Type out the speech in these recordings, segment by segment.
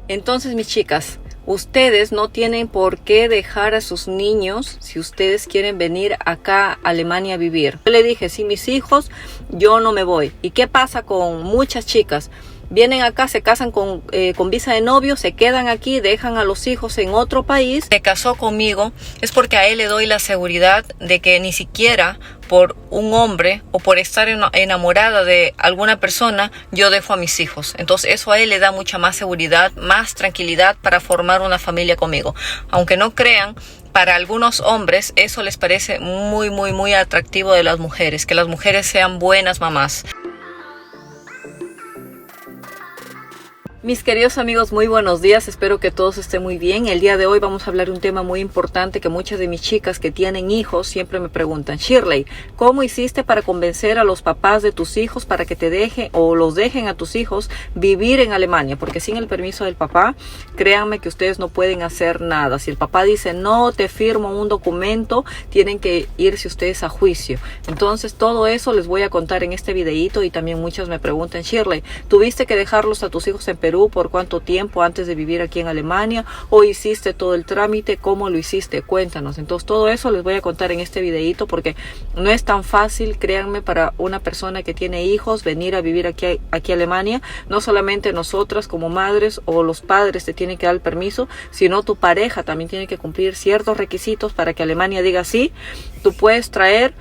Entonces, mis chicas, ustedes no tienen por qué dejar a sus niños si ustedes quieren venir acá a Alemania a vivir. Yo le dije, si mis hijos, yo no me voy. ¿Y qué pasa con muchas chicas? Vienen acá, se casan con visa de novio, se quedan aquí, dejan a los hijos en otro país. Se casó conmigo, es porque a él le doy la seguridad de que ni siquiera por un hombre o por estar enamorada de alguna persona, yo dejo a mis hijos. Entonces eso a él le da mucha más seguridad, más tranquilidad para formar una familia conmigo. Aunque no crean, para algunos hombres eso les parece muy atractivo de las mujeres, que las mujeres sean buenas mamás. Mis queridos amigos, muy buenos días, espero que todos estén muy bien. El día de hoy vamos a hablar de un tema muy importante que muchas de mis chicas que tienen hijos siempre me preguntan. Shirley, ¿cómo hiciste para convencer a los papás de tus hijos para que te dejen o los dejen a tus hijos vivir en Alemania? Porque sin el permiso del papá, créanme que ustedes no pueden hacer nada. Si el papá dice no te firmo un documento, tienen que irse ustedes a juicio. Entonces todo eso les voy a contar en este videíto. Y también muchas me preguntan, Shirley, ¿tuviste que dejarlos a tus hijos en Perú por cuánto tiempo antes de vivir aquí en Alemania? ¿O hiciste todo el trámite? ¿Cómo lo hiciste? Cuéntanos. Entonces todo eso les voy a contar en este videíto, porque no es tan fácil, créanme, para una persona que tiene hijos venir a vivir aquí a Alemania. No solamente nosotras como madres o los padres te tienen que dar el permiso, sino tu pareja también tiene que cumplir ciertos requisitos para que Alemania diga sí, tú puedes traer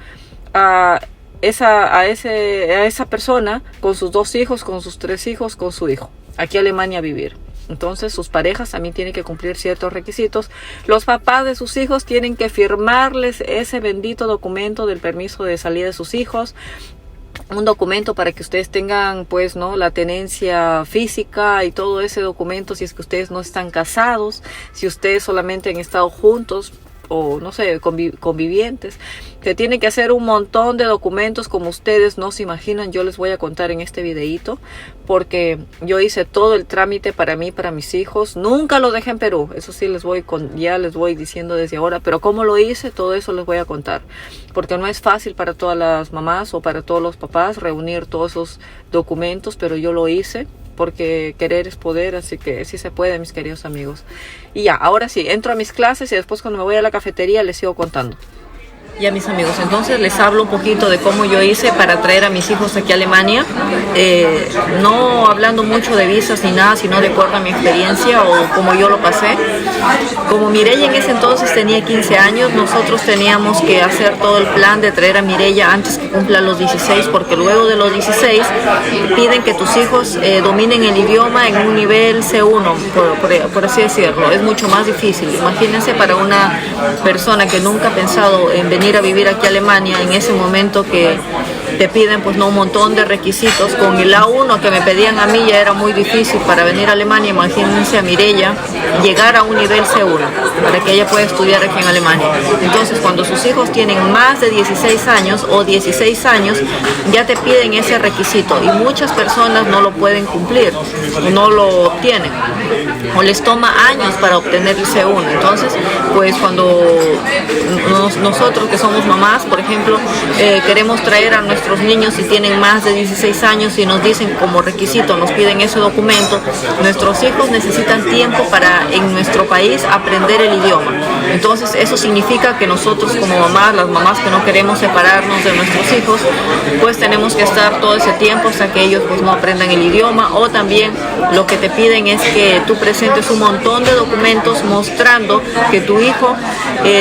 a esa persona con sus 2 hijos, con sus 3 hijos, con su hijo aquí a Alemania a vivir. Entonces sus parejas también tienen que cumplir ciertos requisitos. Los papás de sus hijos tienen que firmarles ese bendito documento del permiso de salida de sus hijos. Un documento para que ustedes tengan, pues, ¿no?, la tenencia física y todo ese documento si es que ustedes no están casados, si ustedes solamente han estado juntos o no sé, convivientes. Se tiene que hacer un montón de documentos como ustedes no se imaginan. Yo les voy a contar en este videíto, porque yo hice todo el trámite para mí, para mis hijos. Nunca lo dejé en Perú, eso sí ya les voy diciendo desde ahora, pero cómo lo hice, todo eso les voy a contar, porque no es fácil para todas las mamás o para todos los papás reunir todos esos documentos, pero yo lo hice, porque querer es poder, así que sí se puede, mis queridos amigos. Y ya, ahora sí, entro a mis clases y después cuando me voy a la cafetería les sigo contando. Ya, mis amigos, entonces les hablo un poquito de cómo yo hice para traer a mis hijos aquí a Alemania, no hablando mucho de visas ni nada, sino de acuerdo a mi experiencia o como yo lo pasé. Como Mireia en ese entonces tenía 15 años, nosotros teníamos que hacer todo el plan de traer a Mireia antes que cumpla los 16, porque luego de los 16 piden que tus hijos dominen el idioma en un nivel C1, por así decirlo. Es mucho más difícil. Imagínense para una persona que nunca ha pensado en venir a vivir aquí a Alemania, en ese momento que te piden, pues, no, un montón de requisitos. Con el A1 que me pedían a mí ya era muy difícil para venir a Alemania. Imagínense a Mireia llegar a un nivel C1 para que ella pueda estudiar aquí en Alemania. Entonces cuando sus hijos tienen más de 16 años o 16 años ya te piden ese requisito, y muchas personas no lo pueden cumplir, no lo obtienen, o les toma años para obtener el C1. Entonces, pues cuando nosotros que somos mamás, por ejemplo, queremos traer a nuestros niños si tienen más de 16 años y nos dicen como requisito, nos piden ese documento, nuestros hijos necesitan tiempo para en nuestro país aprender el idioma. Entonces eso significa que nosotros como mamás, las mamás que no queremos separarnos de nuestros hijos, pues tenemos que estar todo ese tiempo hasta que ellos, pues, no aprendan el idioma. O también lo que te piden es que tú presentes un montón de documentos mostrando que tu hijo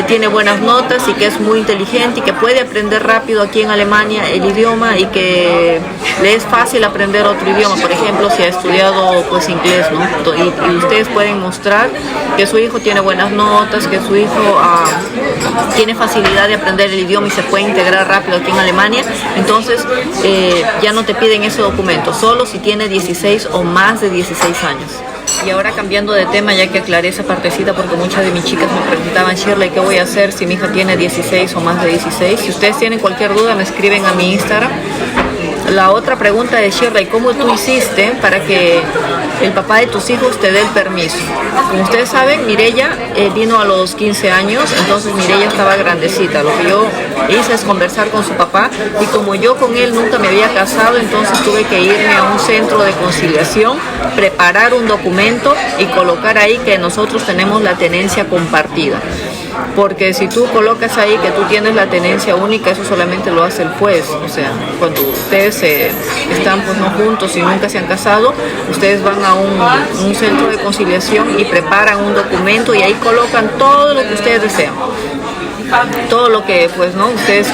tiene buenas notas y que es muy inteligente y que puede aprender rápido aquí en Alemania el idioma, y que le es fácil aprender otro idioma. Por ejemplo, si ha estudiado, pues, inglés, ¿no? Y ustedes pueden mostrar que su hijo tiene buenas notas, que su hijo tiene facilidad de aprender el idioma y se puede integrar rápido aquí en Alemania. Entonces ya no te piden ese documento, solo si tiene 16 o más de 16 años. Y ahora, cambiando de tema, ya que aclaré esa partecita, porque muchas de mis chicas me preguntaban, Shirley, ¿qué voy a hacer si mi hija tiene 16 o más de 16? Si ustedes tienen cualquier duda, me escriben a mi Instagram. La otra pregunta de Shirley, ¿cómo tú hiciste para que el papá de tus hijos te dé el permiso. Como ustedes saben, Mireya vino a los 15 años, entonces Mireya estaba grandecita. Lo que yo hice es conversar con su papá y como yo con él nunca me había casado, entonces tuve que irme a un centro de conciliación, preparar un documento y colocar ahí que nosotros tenemos la tenencia compartida. Porque si tú colocas ahí que tú tienes la tenencia única, eso solamente lo hace el juez. O sea, cuando ustedes están pues no juntos y nunca se han casado, ustedes van a un centro de conciliación y preparan un documento y ahí colocan todo lo que ustedes desean. Todo lo que pues no ustedes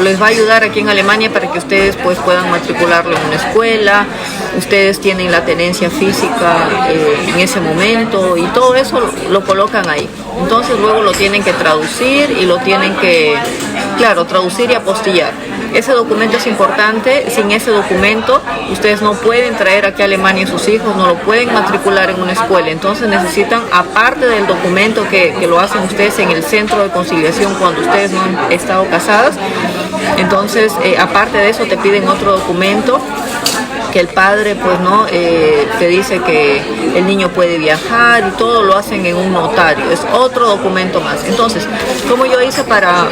les va a ayudar aquí en Alemania para que ustedes pues puedan matricularlo en una escuela. Ustedes tienen la tenencia física en ese momento y todo eso lo colocan ahí. Entonces luego lo tienen que traducir y lo tienen que, claro, traducir y apostillar. Ese documento es importante. Sin ese documento ustedes no pueden traer aquí a Alemania a sus hijos, no lo pueden matricular en una escuela. Entonces necesitan, aparte del documento que lo hacen ustedes en el centro de conciliación cuando ustedes no han estado casadas, entonces aparte de eso te piden otro documento que el padre pues no te dice que el niño puede viajar y todo lo hacen en un notario, es otro documento más. Entonces, ¿cómo yo hice para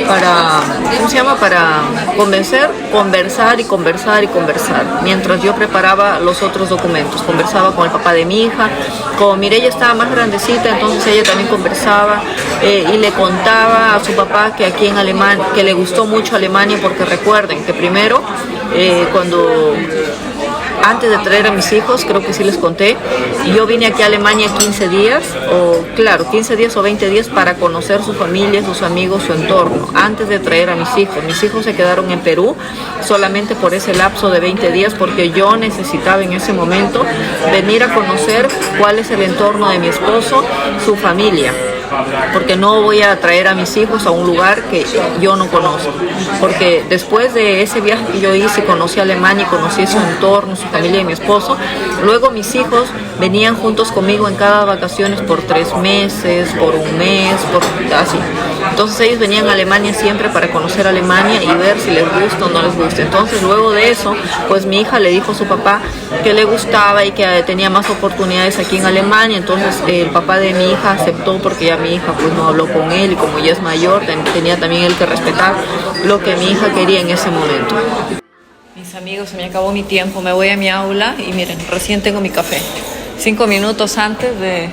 ¿cómo se llama? Para conversar y conversar y conversar, mientras yo preparaba los otros documentos? Conversaba con el papá de mi hija, como Mireya estaba más grandecita, entonces ella también conversaba y le contaba a su papá que aquí en Alemania, que le gustó mucho Alemania, porque recuerden que primero antes de traer a mis hijos, creo que sí les conté, yo vine aquí a Alemania 15 días, 15 días o 20 días para conocer su familia, sus amigos, su entorno, antes de traer a mis hijos. Mis hijos se quedaron en Perú solamente por ese lapso de 20 días, porque yo necesitaba en ese momento venir a conocer cuál es el entorno de mi esposo, su familia. Porque no voy a traer a mis hijos a un lugar que yo no conozco, porque después de ese viaje que yo hice, conocí Alemania y conocí su entorno, su familia y mi esposo. Luego mis hijos venían juntos conmigo en cada vacaciones por 3 meses, por un mes, así. Entonces ellos venían a Alemania siempre para conocer Alemania y ver si les gusta o no les gusta. Entonces luego de eso, pues mi hija le dijo a su papá que le gustaba y que tenía más oportunidades aquí en Alemania. Entonces el papá de mi hija aceptó, porque ya mi hija pues no habló con él y como ya es mayor, tenía también él que respetar lo que mi hija quería en ese momento. Mis amigos, se me acabó mi tiempo, me voy a mi aula y miren, recién tengo mi café. 5 minutos antes de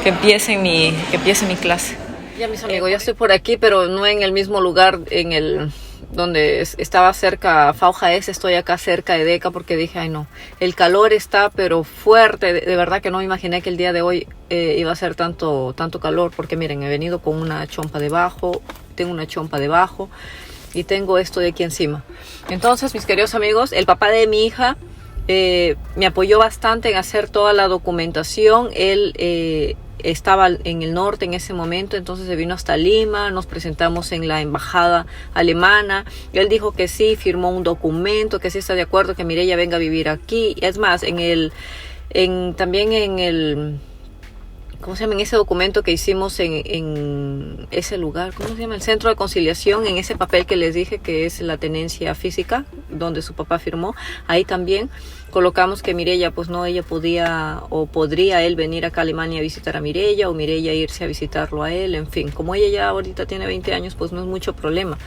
que empiece mi clase. Ya mis amigos, ya estoy por aquí, pero no en el mismo lugar donde estaba cerca VHS, estoy acá cerca de Deca, porque dije, ay no, el calor está pero fuerte, de verdad que no me imaginé que el día de hoy iba a ser tanto calor, porque miren, he venido con una chompa debajo, tengo una chompa debajo y tengo esto de aquí encima. Entonces, mis queridos amigos, el papá de mi hija me apoyó bastante en hacer toda la documentación. Él estaba en el norte en ese momento, entonces se vino hasta Lima, nos presentamos en la embajada alemana, él dijo que sí, firmó un documento, que sí está de acuerdo que Mireya venga a vivir aquí. Es más, también en el, ¿cómo se llama? En ese documento que hicimos en ese lugar, ¿cómo se llama? El centro de conciliación, en ese papel que les dije que es la tenencia física, donde su papá firmó, ahí también colocamos que Mireya, pues no, ella podría él venir acá a Alemania a visitar a Mireya, o Mireya irse a visitarlo a él, en fin. Como ella ya ahorita tiene 20 años, pues no es mucho problema.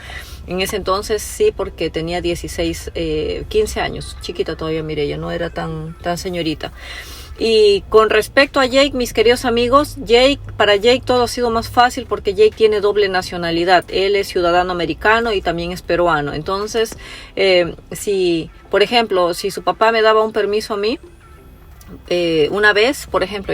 En ese entonces sí, porque tenía 15 años, chiquita todavía Mireya, no era tan señorita. Y con respecto a Jake, mis queridos amigos, para Jake todo ha sido más fácil porque Jake tiene doble nacionalidad. Él es ciudadano americano y también es peruano. Entonces, por ejemplo, si su papá me daba un permiso a mí, una vez, por ejemplo,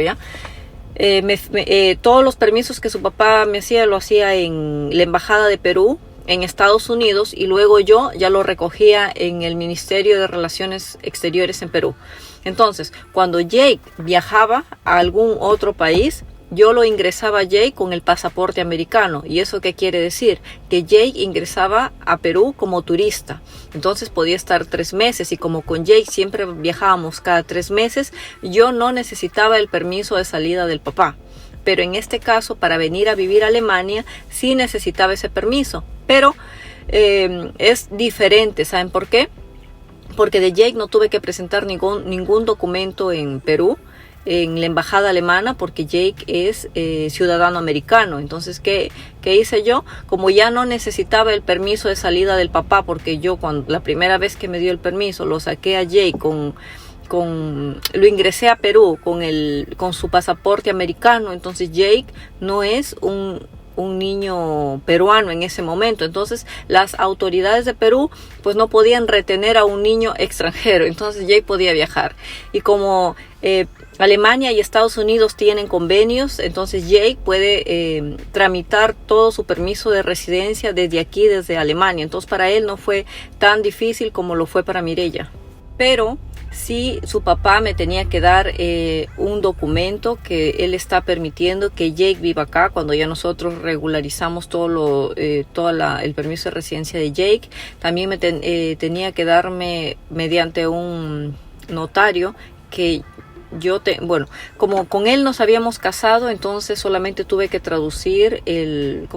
todos los permisos que su papá me hacía, lo hacía en la embajada de Perú, en Estados Unidos, y luego yo ya lo recogía en el Ministerio de Relaciones Exteriores en Perú. Entonces, cuando Jake viajaba a algún otro país, yo lo ingresaba a Jake con el pasaporte americano. ¿Y eso qué quiere decir? Que Jake ingresaba a Perú como turista. Entonces podía estar 3 meses, y como con Jake siempre viajábamos cada 3 meses, yo no necesitaba el permiso de salida del papá. Pero en este caso, para venir a vivir a Alemania, sí necesitaba ese permiso. Pero es diferente, ¿saben por qué? Porque de Jake no tuve que presentar ningún documento en Perú, en la embajada alemana porque Jake es ciudadano americano. Entonces, ¿qué hice yo? Como ya no necesitaba el permiso de salida del papá, porque yo la primera vez que me dio el permiso lo saqué a Jake lo ingresé a Perú con su pasaporte americano. Entonces Jake no es un niño peruano en ese momento. Entonces las autoridades de Perú pues no podían retener a un niño extranjero. Entonces Jake podía viajar. Y como Alemania y Estados Unidos tienen convenios, entonces Jake puede tramitar todo su permiso de residencia desde aquí, desde Alemania. Entonces para él no fue tan difícil como lo fue para Mireia. Pero sí, su papá me tenía que dar un documento que él está permitiendo que Jake viva acá. Cuando ya nosotros regularizamos el permiso de residencia de Jake, también me tenía que darme mediante un notario que como con él nos habíamos casado, entonces solamente tuve que traducir el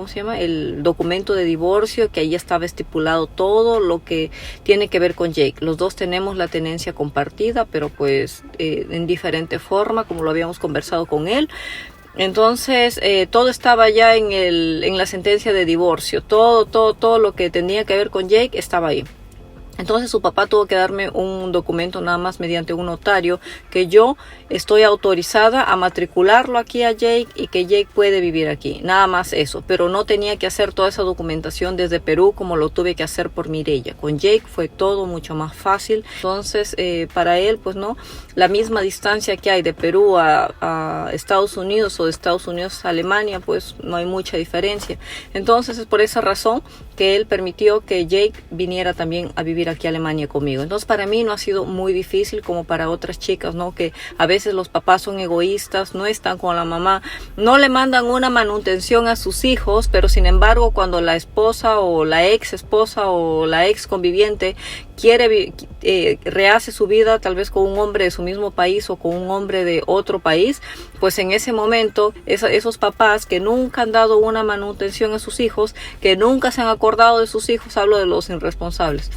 documento de divorcio, que ahí estaba estipulado todo lo que tiene que ver con Jake. Los dos tenemos la tenencia compartida, pero pues en diferente forma, como lo habíamos conversado con él. Entonces todo estaba ya en la sentencia de divorcio, todo lo que tenía que ver con Jake estaba ahí. Entonces su papá tuvo que darme un documento nada más mediante un notario que yo estoy autorizada a matricularlo aquí a Jake y que Jake puede vivir aquí. Nada más eso, pero no tenía que hacer toda esa documentación desde Perú como lo tuve que hacer por Mireia. Con Jake fue todo mucho más fácil. Entonces para él pues no, la misma distancia que hay de Perú a Estados Unidos o de Estados Unidos a Alemania, pues no hay mucha diferencia. Entonces es por esa razón que él permitió que Jake viniera también a vivir aquí a Alemania conmigo. Entonces para mí no ha sido muy difícil como para otras chicas, ¿no? Que a veces los papás son egoístas, no están con la mamá, no le mandan una manutención a sus hijos, pero sin embargo cuando la esposa o la ex esposa o la ex conviviente rehace su vida tal vez con un hombre de su mismo país o con un hombre de otro país, pues en ese momento esos papás que nunca han dado una manutención a sus hijos, que nunca se han acordado de sus hijos, hablo de los irresponsables,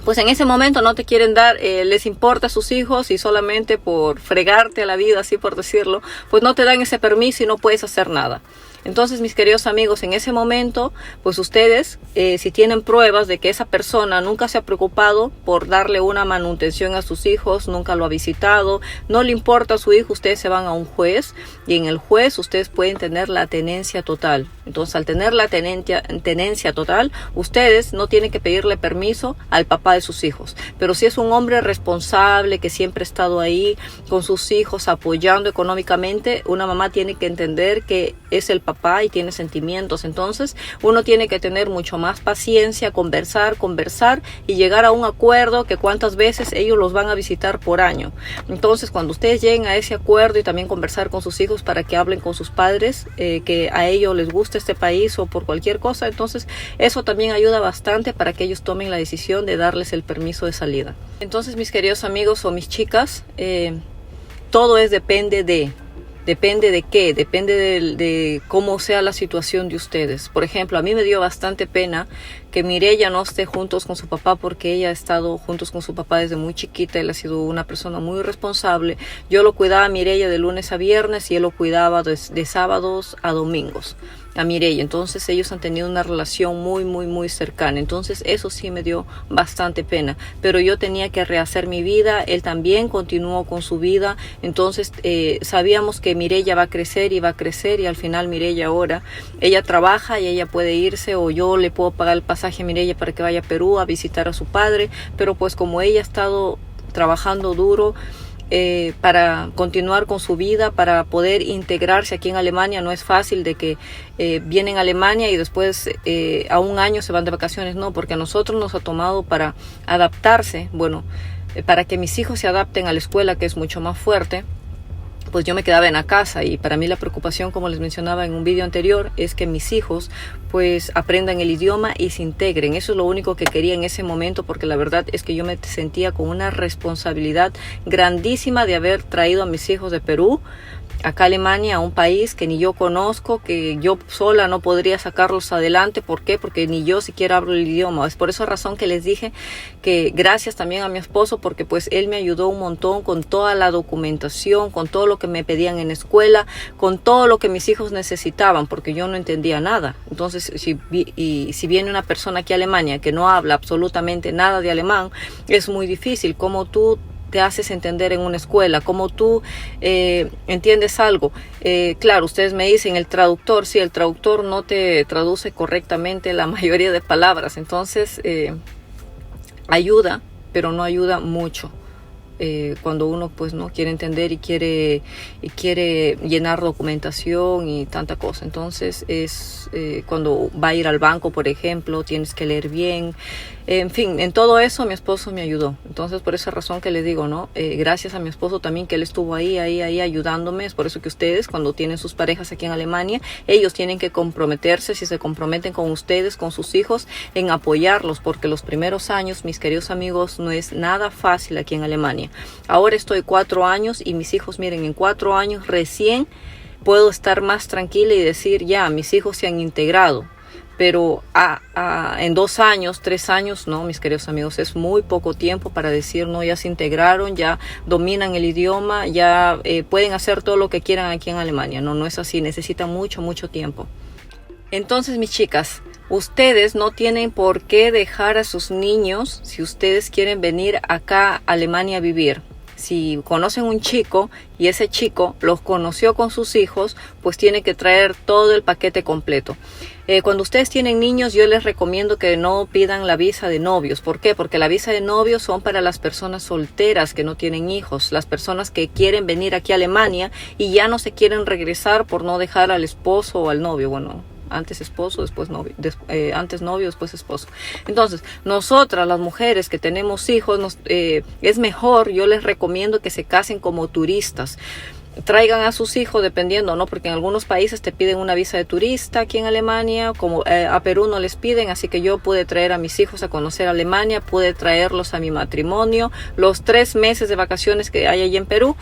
pues en ese momento no te quieren dar, les importa a sus hijos y solamente por fregarte a la vida, así por decirlo, pues no te dan ese permiso y no puedes hacer nada. Entonces, mis queridos amigos, en ese momento, pues ustedes, si tienen pruebas de que esa persona nunca se ha preocupado por darle una manutención a sus hijos, nunca lo ha visitado, no le importa a su hijo, ustedes se van a un juez y en el juez ustedes pueden tener la tenencia total. Entonces, al tener la tenencia total, ustedes no tienen que pedirle permiso al papá de sus hijos. Pero si es un hombre responsable, que siempre ha estado ahí con sus hijos, apoyando económicamente, una mamá tiene que entender que es el papá y tiene sentimientos. Entonces uno tiene que tener mucho más paciencia, conversar y llegar a un acuerdo que cuántas veces ellos los van a visitar por año. Entonces cuando ustedes lleguen a ese acuerdo y también conversar con sus hijos para que hablen con sus padres, que a ellos les gusta este país o por cualquier cosa, entonces eso también ayuda bastante para que ellos tomen la decisión de darles el permiso de salida. Entonces, mis queridos amigos o mis chicas, todo depende de qué, depende de cómo sea la situación de ustedes. Por ejemplo, a mí me dio bastante pena que Mireia no esté juntos con su papá porque ella ha estado juntos con su papá desde muy chiquita. Él ha sido una persona muy responsable. Yo lo cuidaba a Mireia de lunes a viernes y él lo cuidaba de sábados a domingos a Mireia. Entonces ellos han tenido una relación muy cercana. Entonces eso sí me dio bastante pena, pero yo tenía que rehacer mi vida. Él también continuó con su vida. Entonces sabíamos que Mireia va a crecer y al final Mireia ahora, ella trabaja y ella puede irse, o yo le puedo pagar el pasaje a Mireia para que vaya a Perú a visitar a su padre, pero pues como ella ha estado trabajando duro para continuar con su vida, para poder integrarse aquí en Alemania. No es fácil de que vienen a Alemania y después a un año se van de vacaciones, no, porque a nosotros nos ha tomado para adaptarse, para que mis hijos se adapten a la escuela, que es mucho más fuerte. Pues yo me quedaba en la casa y para mí la preocupación, como les mencionaba en un vídeo anterior, es que mis hijos pues aprendan el idioma y se integren. Eso es lo único que quería en ese momento, porque la verdad es que yo me sentía con una responsabilidad grandísima de haber traído a mis hijos de Perú acá a Alemania, a un país que ni yo conozco, que yo sola no podría sacarlos adelante. ¿Por qué? Porque ni yo siquiera hablo el idioma. Es por esa razón que les dije que gracias también a mi esposo, porque pues él me ayudó un montón con toda la documentación, con todo lo que me pedían en escuela, con todo lo que mis hijos necesitaban, porque yo no entendía nada. Entonces, si viene una persona aquí a Alemania que no habla absolutamente nada de alemán, es muy difícil. Como tú te haces entender en una escuela, como tú entiendes algo. Claro, ustedes me dicen el traductor, sí, el traductor no te traduce correctamente la mayoría de palabras, entonces ayuda, pero no ayuda mucho. Cuando uno pues no quiere entender y quiere llenar documentación y tanta cosa. Entonces es cuando va a ir al banco, por ejemplo, tienes que leer bien. En fin, en todo eso mi esposo me ayudó. Entonces por esa razón que les digo, ¿no? Gracias a mi esposo también, que él estuvo ahí ayudándome. Es por eso que ustedes, cuando tienen sus parejas aquí en Alemania, ellos tienen que comprometerse, si se comprometen con ustedes, con sus hijos, en apoyarlos, porque los primeros años, mis queridos amigos, no es nada fácil aquí en Alemania. Ahora estoy 4 años y mis hijos, miren, en 4 años recién puedo estar más tranquila y decir, ya, mis hijos se han integrado. Pero en 2 años, 3 años, no, mis queridos amigos, es muy poco tiempo para decir, no, ya se integraron, ya dominan el idioma, ya pueden hacer todo lo que quieran aquí en Alemania. No, no es así, necesita mucho, mucho tiempo. Entonces, mis chicas, ustedes no tienen por qué dejar a sus niños si ustedes quieren venir acá a Alemania a vivir. Si conocen un chico y ese chico los conoció con sus hijos, pues tiene que traer todo el paquete completo. Cuando ustedes tienen niños, yo les recomiendo que no pidan la visa de novios. ¿Por qué? Porque la visa de novios son para las personas solteras que no tienen hijos, las personas que quieren venir aquí a Alemania y ya no se quieren regresar por no dejar al esposo o al novio. Bueno, antes esposo, después novio, antes novio, después esposo. Entonces, nosotras, las mujeres que tenemos hijos, es mejor, yo les recomiendo que se casen como turistas. Traigan a sus hijos, dependiendo, ¿no? Porque en algunos países te piden una visa de turista aquí en Alemania, como a Perú no les piden, así que yo pude traer a mis hijos a conocer Alemania, pude traerlos a mi matrimonio, los 3 meses de vacaciones que hay allí en Perú.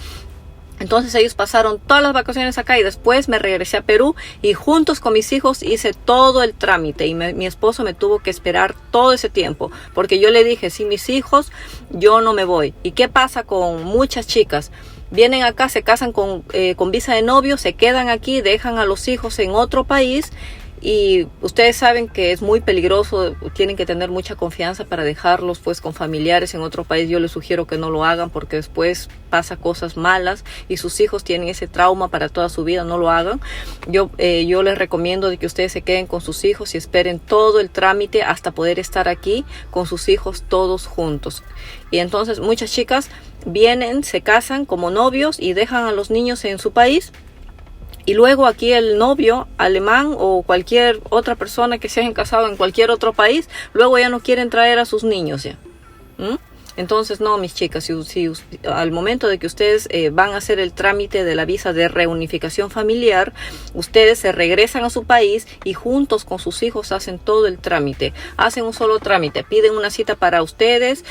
Entonces ellos pasaron todas las vacaciones acá y después me regresé a Perú y juntos con mis hijos hice todo el trámite y mi esposo me tuvo que esperar todo ese tiempo porque yo le dije, si mis hijos, yo no me voy. ¿Y qué pasa con muchas chicas? Vienen acá, se casan con visa de novio, se quedan aquí, dejan a los hijos en otro país. Y ustedes saben que es muy peligroso, tienen que tener mucha confianza para dejarlos pues con familiares en otro país. Yo les sugiero que no lo hagan porque después pasa cosas malas y sus hijos tienen ese trauma para toda su vida, no lo hagan. Yo les recomiendo de que ustedes se queden con sus hijos y esperen todo el trámite hasta poder estar aquí con sus hijos todos juntos. Y entonces muchas chicas vienen, se casan como novios y dejan a los niños en su país. Y luego aquí el novio alemán o cualquier otra persona que se hayan casado en cualquier otro país, luego ya no quieren traer a sus niños ya. Entonces, no, mis chicas, si al momento de que ustedes van a hacer el trámite de la visa de reunificación familiar, ustedes se regresan a su país y juntos con sus hijos hacen todo el trámite. Hacen un solo trámite, piden una cita para ustedes,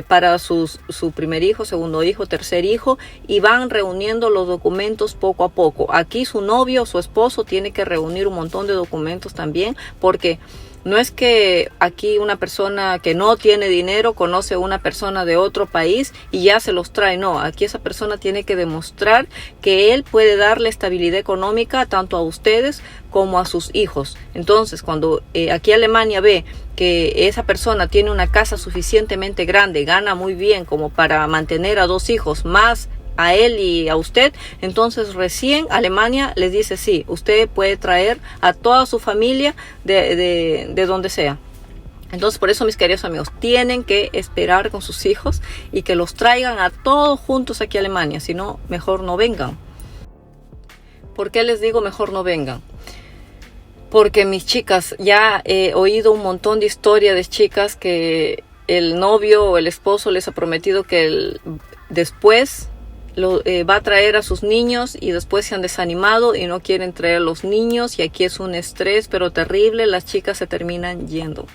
para su primer hijo, segundo hijo, tercer hijo, y van reuniendo los documentos poco a poco. Aquí su novio o su esposo tiene que reunir un montón de documentos también, porque no es que aquí una persona que no tiene dinero conoce a una persona de otro país y ya se los trae. No, aquí esa persona tiene que demostrar que él puede darle estabilidad económica tanto a ustedes como a sus hijos. Entonces, cuando aquí Alemania ve que esa persona tiene una casa suficientemente grande, gana muy bien como para mantener a 2 hijos más a él y a usted, entonces recién Alemania les dice, sí, usted puede traer a toda su familia de donde sea. Entonces, por eso, mis queridos amigos, tienen que esperar con sus hijos y que los traigan a todos juntos aquí a Alemania, si no, mejor no vengan. ¿Por qué les digo mejor no vengan? Porque, mis chicas, ya he oído un montón de historias de chicas que el novio o el esposo les ha prometido que después va a traer a sus niños y después se han desanimado y no quieren traer a los niños y aquí es un estrés pero terrible, las chicas se terminan yendo.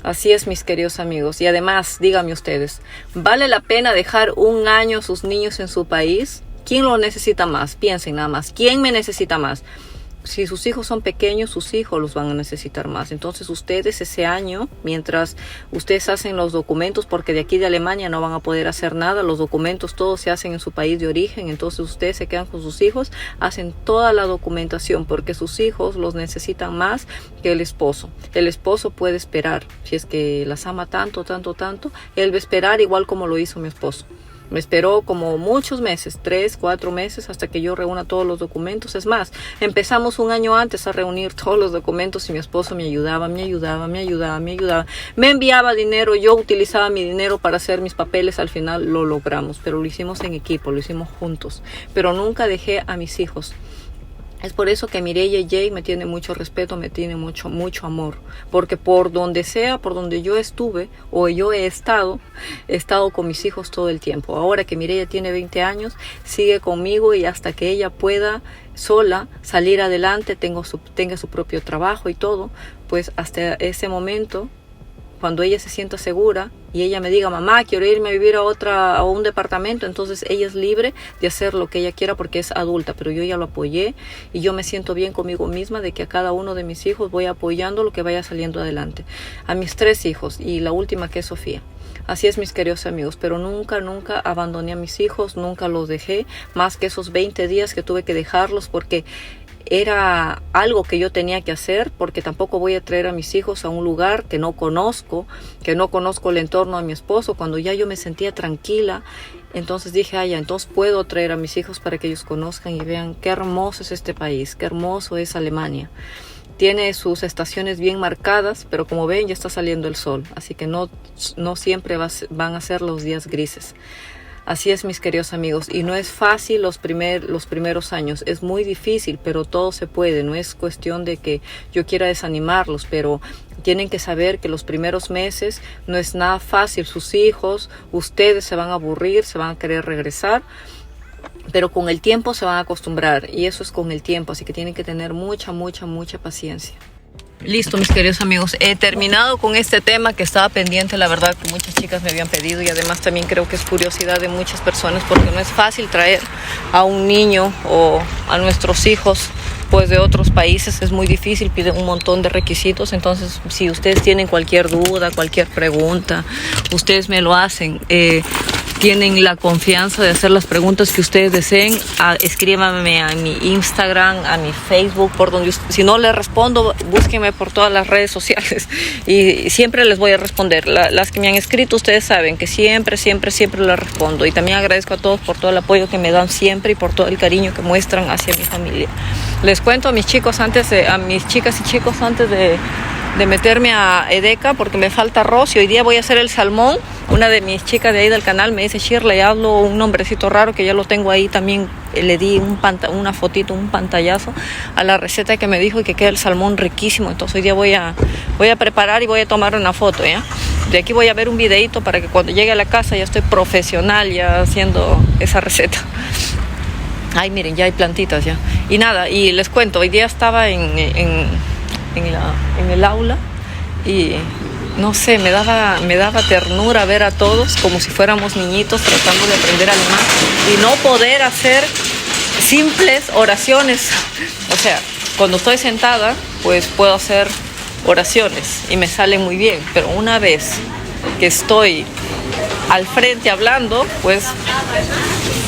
Así es, mis queridos amigos. Y además, díganme ustedes, ¿vale la pena dejar 1 año a sus niños en su país? ¿Quién lo necesita más? Piensen nada más. ¿Quién me necesita más? Si sus hijos son pequeños, sus hijos los van a necesitar más. Entonces ustedes ese año, mientras ustedes hacen los documentos, porque de aquí de Alemania no van a poder hacer nada, los documentos todos se hacen en su país de origen, entonces ustedes se quedan con sus hijos, hacen toda la documentación, porque sus hijos los necesitan más que el esposo. El esposo puede esperar, si es que las ama tanto, él va a esperar igual como lo hizo mi esposo. Me esperó como muchos meses, 3, 4 meses, hasta que yo reúna todos los documentos. Es más, empezamos un año antes a reunir todos los documentos y mi esposo me ayudaba. Me enviaba dinero, yo utilizaba mi dinero para hacer mis papeles. Al final lo logramos, pero lo hicimos en equipo, lo hicimos juntos. Pero nunca dejé a mis hijos. Es por eso que Mireia Jay me tiene mucho respeto, me tiene mucho amor. Porque por donde sea, por donde yo estuve o yo he estado con mis hijos todo el tiempo. Ahora que Mireia tiene 20 años, sigue conmigo y hasta que ella pueda sola salir adelante, tenga su propio trabajo y todo, pues hasta ese momento, cuando ella se sienta segura y ella me diga, mamá, quiero irme a vivir a un departamento, entonces ella es libre de hacer lo que ella quiera porque es adulta, pero yo ya lo apoyé y yo me siento bien conmigo misma de que a cada uno de mis hijos voy apoyando lo que vaya saliendo adelante. A mis 3 hijos y la última que es Sofía. Así es, mis queridos amigos, pero nunca abandoné a mis hijos, nunca los dejé, más que esos 20 días que tuve que dejarlos porque era algo que yo tenía que hacer, porque tampoco voy a traer a mis hijos a un lugar que no conozco el entorno de mi esposo. Cuando ya yo me sentía tranquila, entonces dije, entonces puedo traer a mis hijos para que ellos conozcan y vean qué hermoso es este país, qué hermoso es Alemania. Tiene sus estaciones bien marcadas, pero como ven ya está saliendo el sol, así que no siempre van a ser los días grises. Así es, mis queridos amigos, y no es fácil los primeros años, es muy difícil, pero todo se puede. No es cuestión de que yo quiera desanimarlos, pero tienen que saber que los primeros meses no es nada fácil. Sus hijos, ustedes se van a aburrir, se van a querer regresar, pero con el tiempo se van a acostumbrar, y eso es con el tiempo, así que tienen que tener mucha paciencia. Listo, mis queridos amigos, he terminado con este tema que estaba pendiente, la verdad que muchas chicas me habían pedido, y además también creo que es curiosidad de muchas personas porque no es fácil traer a un niño o a nuestros hijos pues de otros países, es muy difícil, piden un montón de requisitos. Entonces si ustedes tienen cualquier duda, cualquier pregunta, ustedes me lo hacen. Tienen la confianza de hacer las preguntas que ustedes deseen. Escríbanme a mi Instagram, a mi Facebook, por donde si no les respondo, búsquenme por todas las redes sociales y siempre les voy a responder. Las que me han escrito, ustedes saben que siempre les respondo, y también agradezco a todos por todo el apoyo que me dan siempre y por todo el cariño que muestran hacia mi familia. Les cuento a mis chicos a mis chicas y chicos antes de meterme a Edeka, porque me falta arroz y hoy día voy a hacer el salmón. Una de mis chicas de ahí del canal me dice, Shirley, hablo un nombrecito raro que ya lo tengo ahí también. Le di una fotito, un pantallazo a la receta que me dijo y que queda el salmón riquísimo. Entonces hoy día voy a preparar y voy a tomar una foto, ¿ya? De aquí voy a ver un videito para que cuando llegue a la casa ya estoy profesional ya haciendo esa receta. Ay, miren, ya hay plantitas ya. Y nada, y les cuento, hoy día estaba en el aula y no sé, me daba ternura ver a todos como si fuéramos niñitos tratando de aprender alemán y no poder hacer simples oraciones. O sea, cuando estoy sentada, pues puedo hacer oraciones y me salen muy bien, pero una vez que estoy al frente hablando, pues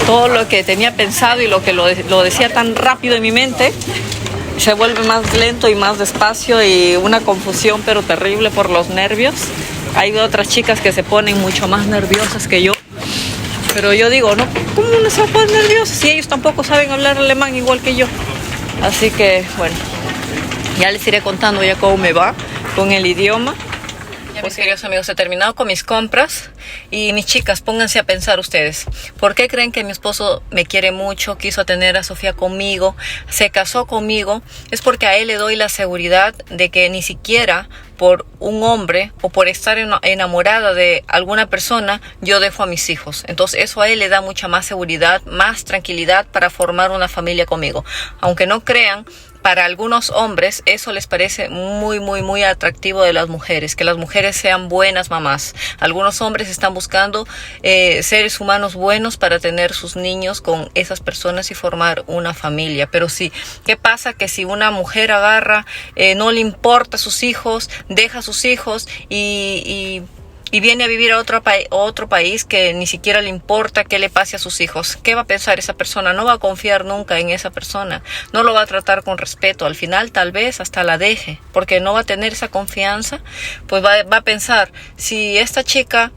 todo lo que tenía pensado y lo que lo decía tan rápido en mi mente se vuelve más lento y más despacio, y una confusión pero terrible por los nervios. Hay otras chicas que se ponen mucho más nerviosas que yo, pero yo digo, no, ¿cómo no se ponen nerviosas si ellos tampoco saben hablar alemán igual que yo? Así que bueno, ya les iré contando ya cómo me va con el idioma. Pues queridos amigos, he terminado con mis compras y mis chicas, pónganse a pensar ustedes, ¿por qué creen que mi esposo me quiere mucho, quiso tener a Sofía conmigo, se casó conmigo? Es porque a él le doy la seguridad de que ni siquiera por un hombre o por estar enamorada de alguna persona yo dejo a mis hijos. Entonces eso a él le da mucha más seguridad, más tranquilidad para formar una familia conmigo. Aunque no crean, para algunos hombres eso les parece muy atractivo de las mujeres, que las mujeres sean buenas mamás. Algunos hombres están buscando seres humanos buenos para tener sus niños con esas personas y formar una familia. Pero sí, ¿qué pasa? Que si una mujer agarra, no le importa a sus hijos, deja a sus hijos y viene a vivir a otro país que ni siquiera le importa qué le pase a sus hijos, ¿qué va a pensar esa persona? No va a confiar nunca en esa persona, no lo va a tratar con respeto. Al final tal vez hasta la deje, porque no va a tener esa confianza. Pues va a pensar, si esta chica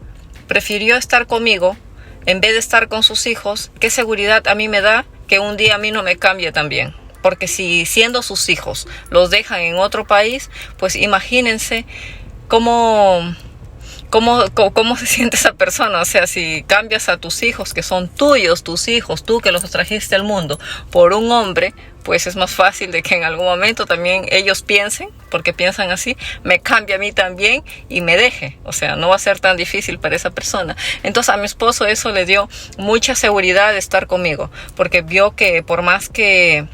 prefirió estar conmigo en vez de estar con sus hijos, ¿qué seguridad a mí me da que un día a mí no me cambie también? Porque si siendo sus hijos los dejan en otro país, pues imagínense cómo se siente esa persona. O sea, si cambias a tus hijos, que son tuyos, tus hijos, tú que los trajiste al mundo, por un hombre, pues es más fácil de que en algún momento también ellos piensen, porque piensan así, me cambie a mí también y me deje. O sea, no va a ser tan difícil para esa persona. Entonces a mi esposo eso le dio mucha seguridad de estar conmigo, porque vio que por más que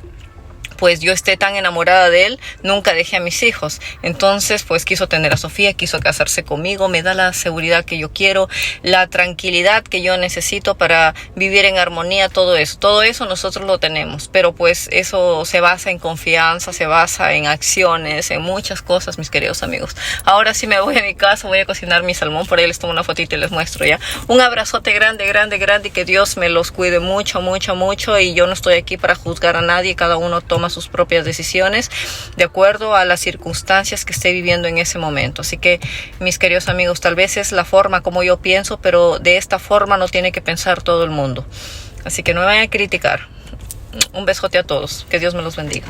pues yo esté tan enamorada de él, nunca dejé a mis hijos. Entonces pues quiso tener a Sofía, quiso casarse conmigo, me da la seguridad que yo quiero, la tranquilidad que yo necesito para vivir en armonía. Todo eso nosotros lo tenemos, pero pues eso se basa en confianza, se basa en acciones, en muchas cosas, mis queridos amigos. Ahora sí me voy a mi casa, voy a cocinar mi salmón, por ahí les tomo una fotito y les muestro ya. Un abrazote grande, grande, grande, y que Dios me los cuide mucho, mucho, mucho. Y yo no estoy aquí para juzgar a nadie, cada uno toma sus propias decisiones de acuerdo a las circunstancias que esté viviendo en ese momento. Así que, mis queridos amigos, tal vez es la forma como yo pienso, pero de esta forma no tiene que pensar todo el mundo. Así que no me vayan a criticar. Un besote a todos. Que Dios me los bendiga.